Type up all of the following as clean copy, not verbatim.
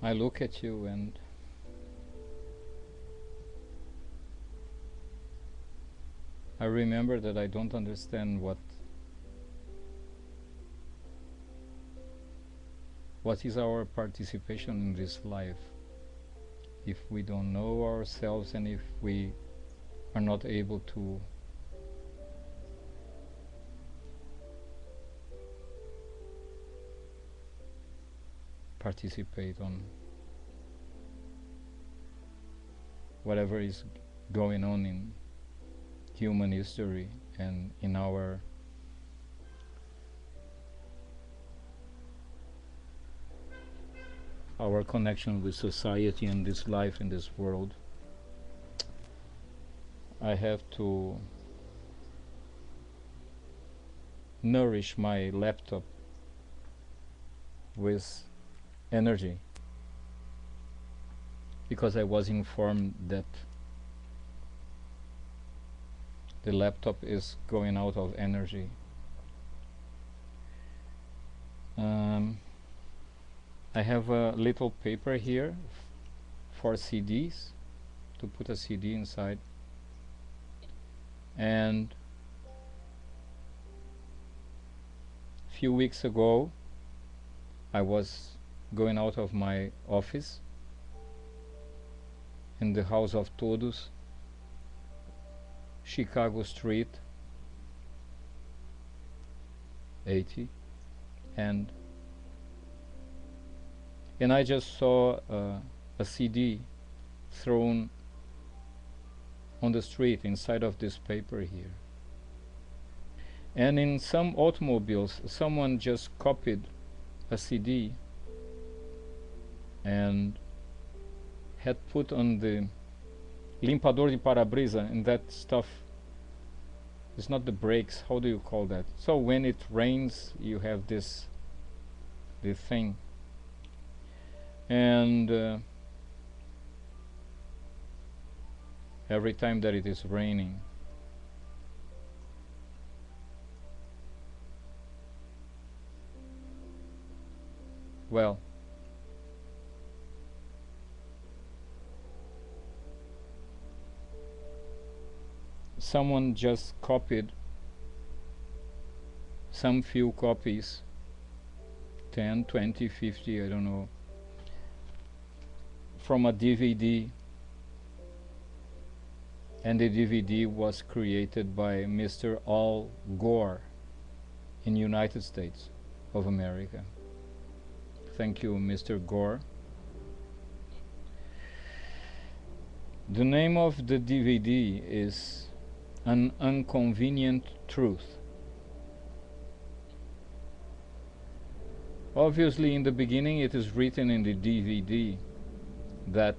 I look at you and I remember that I don't understand what is our participation in this life if we don't know ourselves and if we are not able to participate on whatever is going on in human history and in our connection with society and this life in this world. I have to nourish my laptop with energy because I was informed that the laptop is going out of energy. I have a little paper here for CDs, to put a CD inside, and a few weeks ago I was going out of my office in the House of Todos, Chicago Street 80, and I just saw a CD thrown on the street inside of this paper here. And in some automobiles, someone just copied a CD and had put on the limpador de para-brisa, and that stuff is not the brakes, how do you call that? So when it rains, you have this thing. And every time that it is raining, well, someone just copied some few copies, 10, 20, 50, I don't know, from a DVD, and the DVD was created by Mr. Al Gore in United States of America. Thank you, Mr. Gore. The name of the DVD is An Inconvenient Truth. Obviously, in the beginning it is written in the DVD that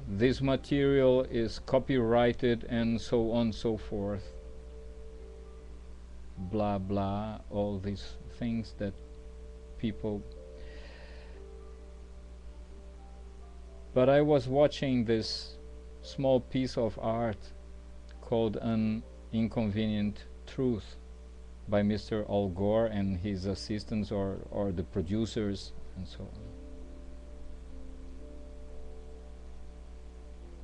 this material is copyrighted and so on and so forth, blah blah, all these things that people. But I was watching this small piece of art called An Inconvenient Truth by Mr. Al Gore and his assistants or the producers and so on.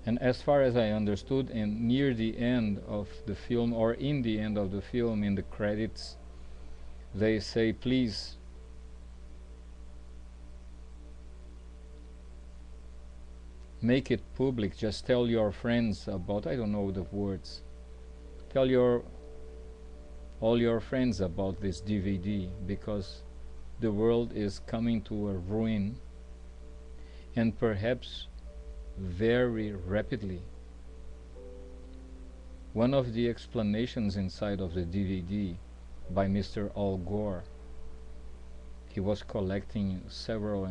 And as far as I understood, and near the end of the film, or in the end of the film, in the credits, they say, please make it public, just tell your friends about, I don't know the words, tell all your friends about this DVD, because the world is coming to a ruin, and perhaps very rapidly. One of the explanations inside of the DVD by Mr. Al Gore, he was collecting several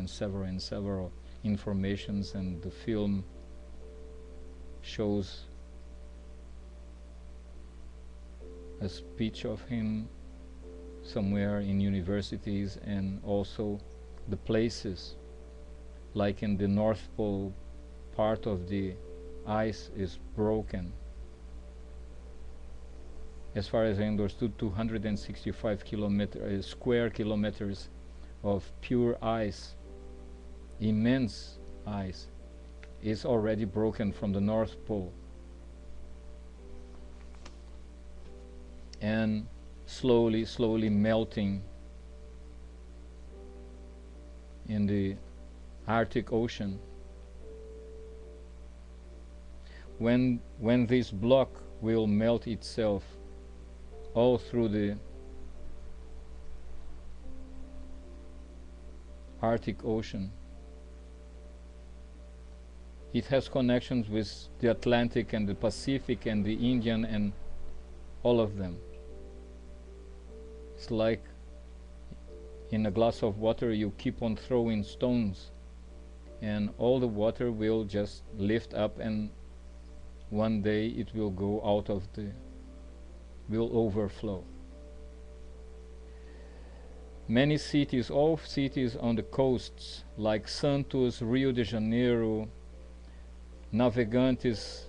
informations, and the film shows a speech of him somewhere in universities, and also the places like in the North Pole, part of the ice is broken. As far as I understood, 265 square kilometers of pure ice, immense ice, is already broken from the North Pole and slowly melting in the Arctic Ocean. When this block will melt itself all through the Arctic Ocean, it has connections with the Atlantic and the Pacific and the Indian and all of them. It's like in a glass of water you keep on throwing stones and all the water will just lift up, and one day it will go out of will overflow. Many cities, all cities on the coasts like Santos, Rio de Janeiro, Navegantes,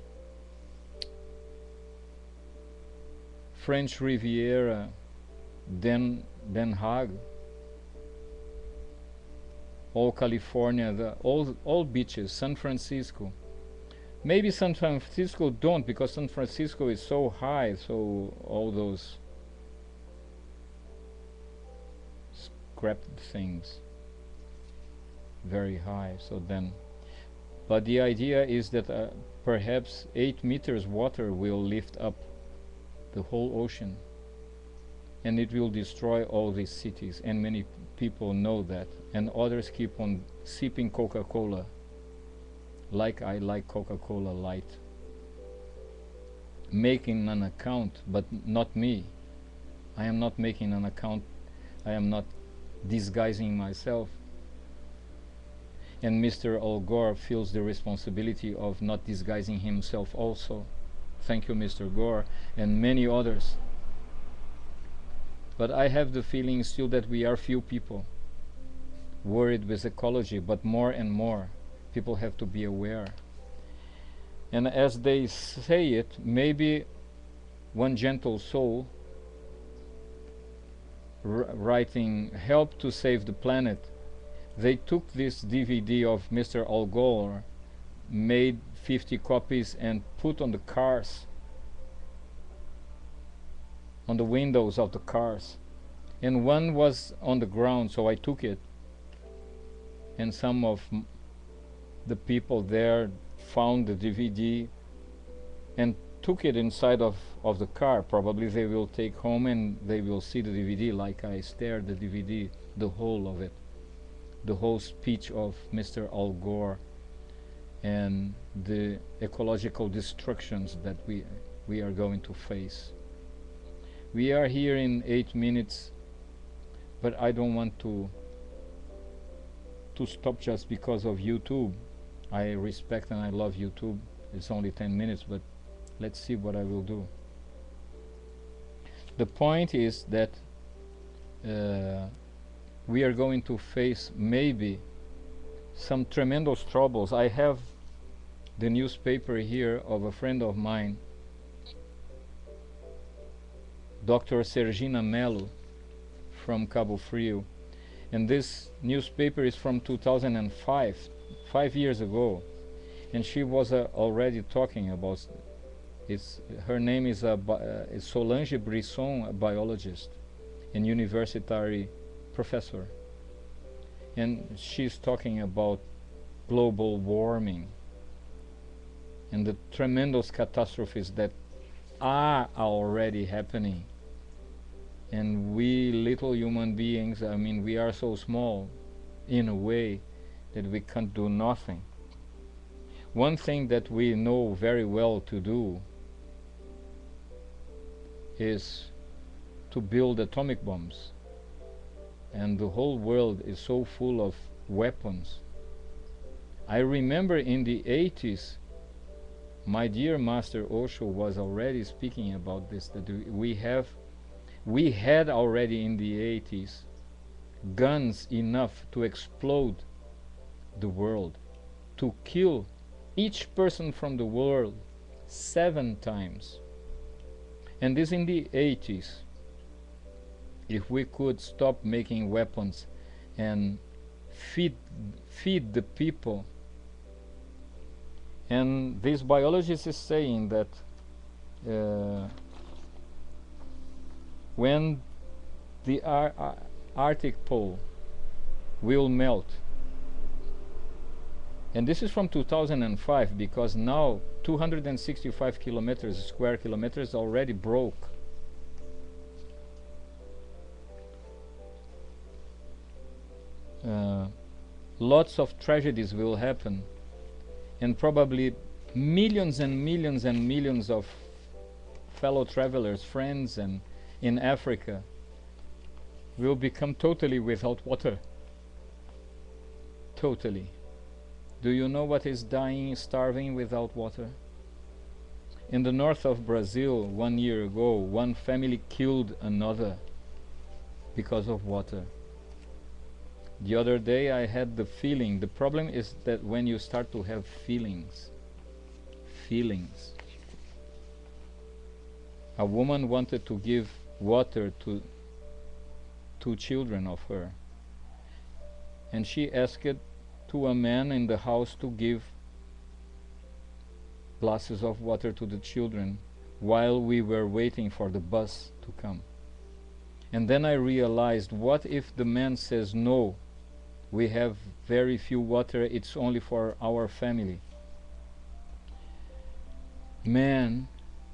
French Riviera, Den Haag, all California, all beaches, San Francisco. Maybe San Francisco don't, because San Francisco is so high, so all those scrapped things very high, so then, but the idea is that perhaps 8 meters water will lift up the whole ocean and it will destroy all these cities, and many people know that, and others keep on sipping Coca-Cola like I like Coca-Cola Light, making an account, but not me. I am not making an account, I am not disguising myself. And Mr. Al Gore feels the responsibility of not disguising himself also. Thank you, Mr. Gore, and many others. But I have the feeling still that we are few people worried with ecology, but more and more people have to be aware. And as they say it, maybe one gentle soul writing help to save the planet, they took this DVD of Mr. Al Gore, made 50 copies and put on the cars, on the windows of the cars, and one was on the ground, so I took it, and some of the people there found the DVD and took it inside of the car. Probably they will take home and they will see the DVD like I stared the DVD, the whole of it, the whole speech of Mr. Al Gore and the ecological destructions that we are going to face. We are here in 8 minutes, but I don't want to stop just because of YouTube. I respect and I love YouTube. It's only 10 minutes, but let's see what I will do. The point is that we are going to face maybe some tremendous troubles. I have the newspaper here of a friend of mine, Dr. Sergina Mello from Cabo Frio, and this newspaper is from 2005, 5 years ago, and she was already talking about her name is Solange Brisson, a biologist and university professor, and she's talking about global warming and the tremendous catastrophes that are already happening. And we little human beings, I mean, we are so small in a way that we can't do nothing. One thing that we know very well to do is to build atomic bombs, and the whole world is so full of weapons. I remember in the 80s my dear Master Osho was already speaking about this, that we had already in the 80s guns enough to explode the world, to kill each person from the world 7 times. And this in the 80s. If we could stop making weapons and feed feed the people. And this biologist is saying that when the Arctic pole will melt, and this is from 2005, because now 265 square kilometers already broke. Lots of tragedies will happen, and probably millions and millions and millions of fellow travelers, friends, and in Africa will become totally without water. Totally. Do you know what is dying, starving without water? In the north of Brazil, 1 year ago, one family killed another because of water. The other day I had the feeling, the problem is that when you start to have feelings, a woman wanted to give water to 2 children of her, and she asked to a man in the house to give glasses of water to the children while we were waiting for the bus to come. And then I realized, what if the man says, no, we have very few water, it's only for our family. Man,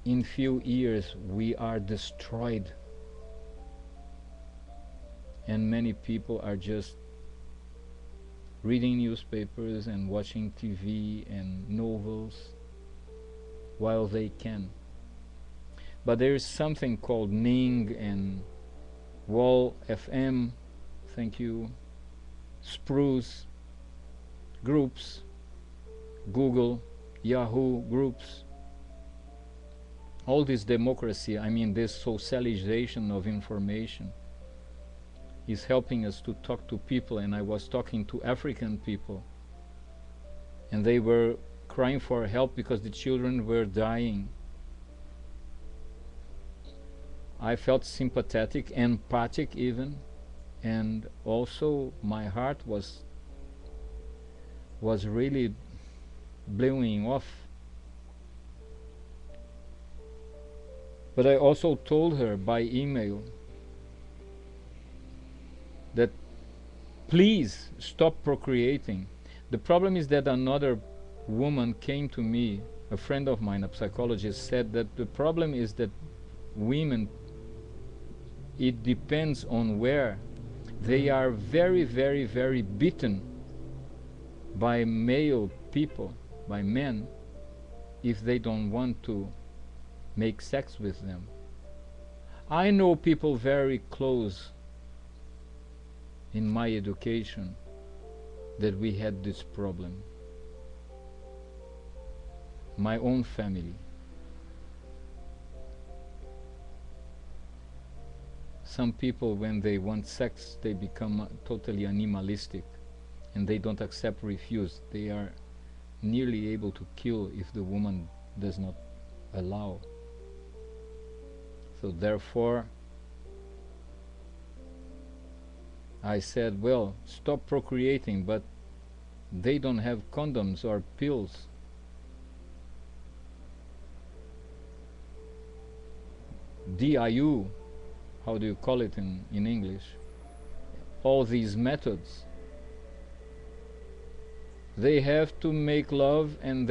in few years we are destroyed, and many people are just reading newspapers and watching TV and novels while they can. But there is something called Ning and Wall FM, thank you, Spruce groups, Google, Yahoo groups. All this democracy, I mean this socialization of information, is helping us to talk to people. And I was talking to African people, and they were crying for help because the children were dying. I felt sympathetic, empathic even, and also my heart was really blowing off. But I also told her by email that please stop procreating. The problem is that another woman came to me, a friend of mine, a psychologist, said that the problem is that women, it depends on where they are very, very, very beaten by male people, by men, if they don't want to make sex with them. I know people very close in my education that we had this problem. My own family. Some people, when they want sex, they become totally animalistic, and they don't accept refuse. They are nearly able to kill if the woman does not allow. So therefore, I said, well, stop procreating, but they don't have condoms or pills. DIU, how do you call it in English? All these methods. They have to make love, and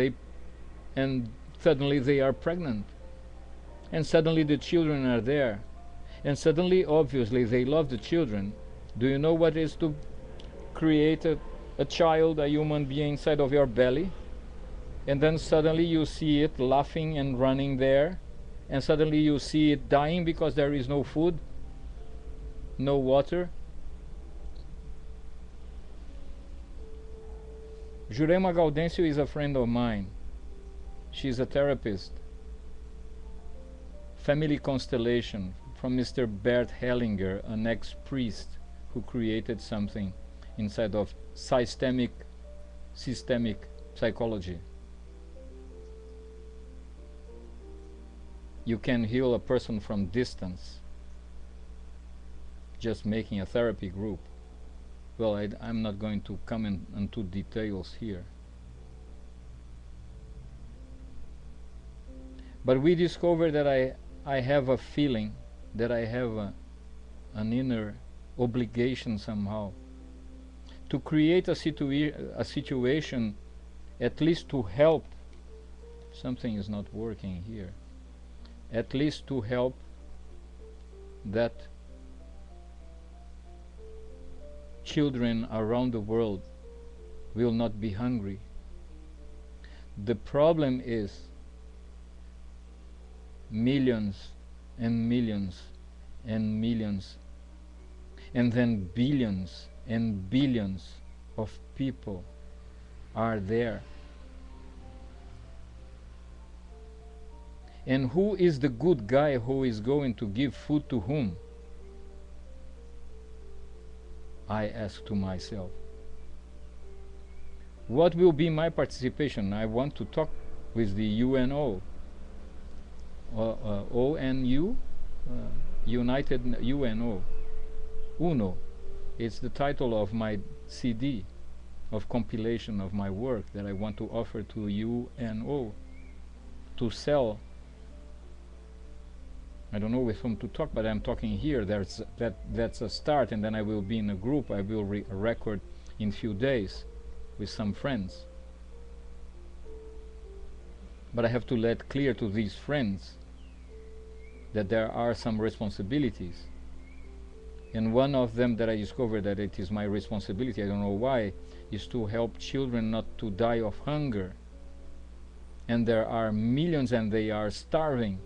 suddenly they are pregnant. And suddenly the children are there. And suddenly, obviously, they love the children. Do you know what is to create a child, a human being inside of your belly? And then suddenly you see it laughing and running there. And suddenly you see it dying because there is no food, no water. Jurema Gaudêncio is a friend of mine. She's a therapist. Family constellation from Mr. Bert Hellinger, an ex-priest who created something inside of systemic psychology. You can heal a person from distance, just making a therapy group. Well, I'm not going to come into details here. But we discovered that I have a feeling that I have an inner obligation somehow to create a situation, at least to help. Something is not working here. At least to help that children around the world will not be hungry. The problem is millions and millions and millions, and then billions and billions of people are there. And who is the good guy who is going to give food to whom? I ask to myself. What will be my participation? I want to talk with the UNO, ONU, United UNO, UNO. It's the title of my CD, of compilation of my work that I want to offer to UNO to sell. I don't know with whom to talk, but I'm talking here. That's a start, and then I will be in a group. I will record in few days with some friends. But I have to let clear to these friends that there are some responsibilities. And one of them that I discovered that it is my responsibility, I don't know why, is to help children not to die of hunger. And there are millions and they are starving.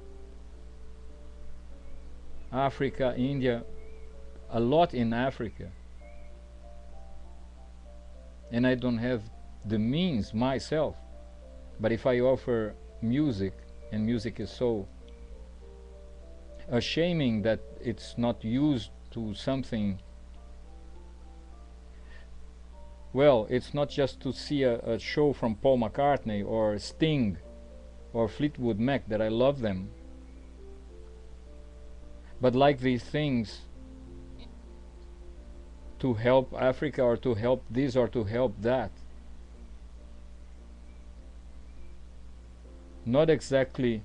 Africa, India, a lot in Africa. And I don't have the means myself. But if I offer music, and music is so ashaming that it's not used to something, well, it's not just to see a show from Paul McCartney or Sting or Fleetwood Mac that I love them. But like these things, to help Africa or to help this or to help that. Not exactly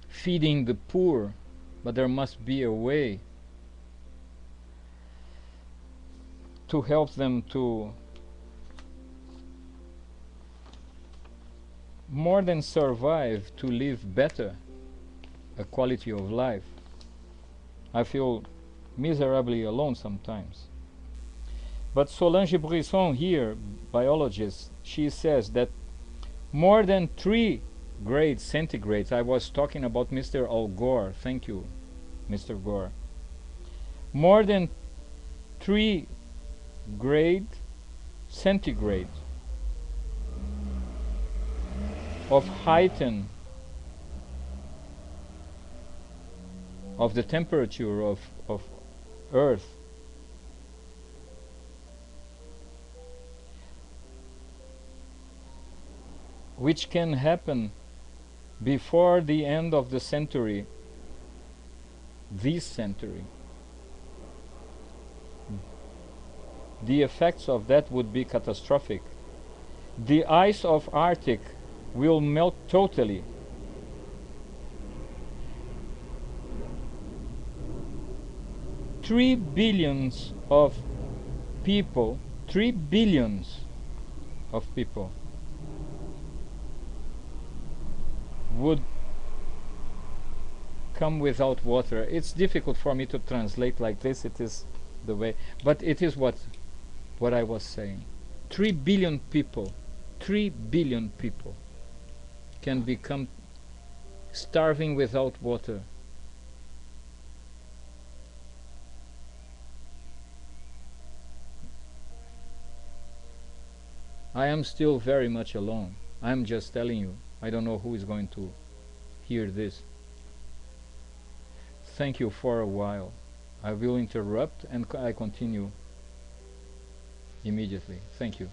feeding the poor, but there must be a way to help them to more than survive, to live better, a quality of life. I feel miserably alone sometimes. But Solange Brisson here, biologist, she says that more than 3 grades centigrade, I was talking about Mr. Al Gore, thank you, Mr. Gore. More than 3 grade centigrade of heighten of the temperature of Earth which can happen before the end of the century, this century. The effects of that would be catastrophic. The ice of Arctic will melt totally. Three billions of people, 3 billions of people would come without water. It's difficult for me to translate like this, it is the way, but it is what I was saying. 3 billion people, 3 billion people can become starving without water. I am still very much alone. I'm just telling you. I don't know who is going to hear this. Thank you for a while. I will interrupt and I continue immediately. Thank you.